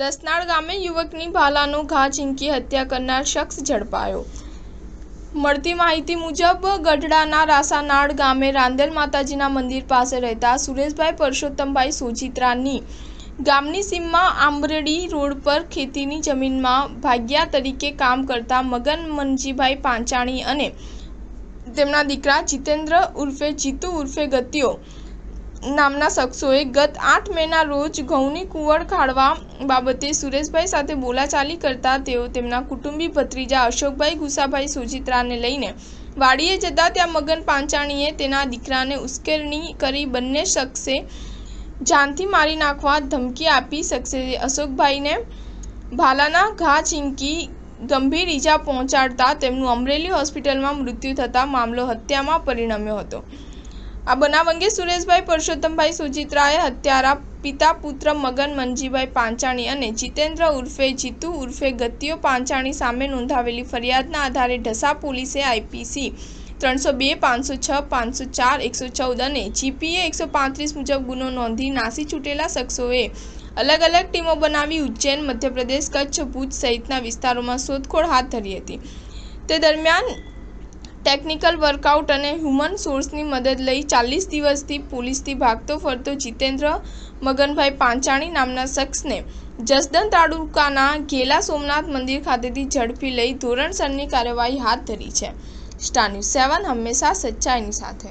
રસનાળ ગામે યુવકની ભાલાનો ઘા ઝીંકી હત્યા કરનાર શખ્સ ઝડપાયો। મળતી માહિતી મુજબ ગઢડાના રાસાનાળ ગામે રાંદેલ માતાજીના મંદિર પાસે રહેતા સુરેશભાઈ પરસોત્તમભાઈ સોજીત્રાની ગામની સીમમાં આંબરડી રોડ પર ખેતીની જમીનમાં ભાગ્યા તરીકે કામ કરતા મગન મનજીભાઈ પાંચાણી અને તેમના દીકરા જીતેન્દ્ર ઉર્ફે જીતુ ઉર્ફે ગત્યો નામના શખ્સોએ ગત 8 મેના રોજ ઘઉંની કુંવળ ખાળવા બાબતે સુરેશભાઈ સાથે બોલાચાલી કરતા તેઓ તેમના કુટુંબી ભત્રીજા અશોકભાઈ ગુસાભાઈ સોજીત્રાને લઈને વાડીએ જતા ત્યાં મગન પાંચાણીએ તેના દીકરાને ઉશ્કેરણી કરી બંને શખ્સે જાનથી મારી નાખવા ધમકી આપી શખ્સે અશોકભાઈને ભાલાના ઘા ઝીંકી ગંભીર ઈજા પહોંચાડતા તેમનું અમરેલી હોસ્પિટલમાં મૃત્યુ થતાં મામલો હત્યામાં પરિણમ્યો હતો। આ બનાવ અંગે સુરેશભાઈ પરસોત્તમભાઈ સોજીત્રાએ હત્યારા પિતા પુત્ર મગન મનજીભાઈ પાંચાણી અને જીતેન્દ્ર ઉર્ફે જીતુ ઉર્ફે ગત્યો પાંચાણી સામે નોંધાવેલી ફરિયાદના આધારે ઢસા પોલીસે આઈપીસી 302, 506, 504, 114 અને જીપીએ 135 મુજબ ગુનો નોંધી નાસી છૂટેલા શખ્સોએ અલગ અલગ ટીમો બનાવી ઉજ્જૈન, મધ્યપ્રદેશ, કચ્છ, ભુજ સહિતના વિસ્તારોમાં શોધખોળ હાથ ધરી હતી। તે દરમિયાન ટેકનિકલ વર્કઆઉટ અને હ્યુમન સોર્સની મદદ લઈ 40 દિવસથી પોલીસથી ભાગતો ફરતો જીતેન્દ્ર મગનભાઈ પાંચાણી નામના શખ્સને જસદણ તાલુકાના ઘેલા સોમનાથ મંદિર ખાતેથી ઝડપી લઈ ધોરણસરની કાર્યવાહી હાથ ધરી છે। સ્ટાર ન્યૂઝ 7 હંમેશા સચ્ચાઈની સાથે।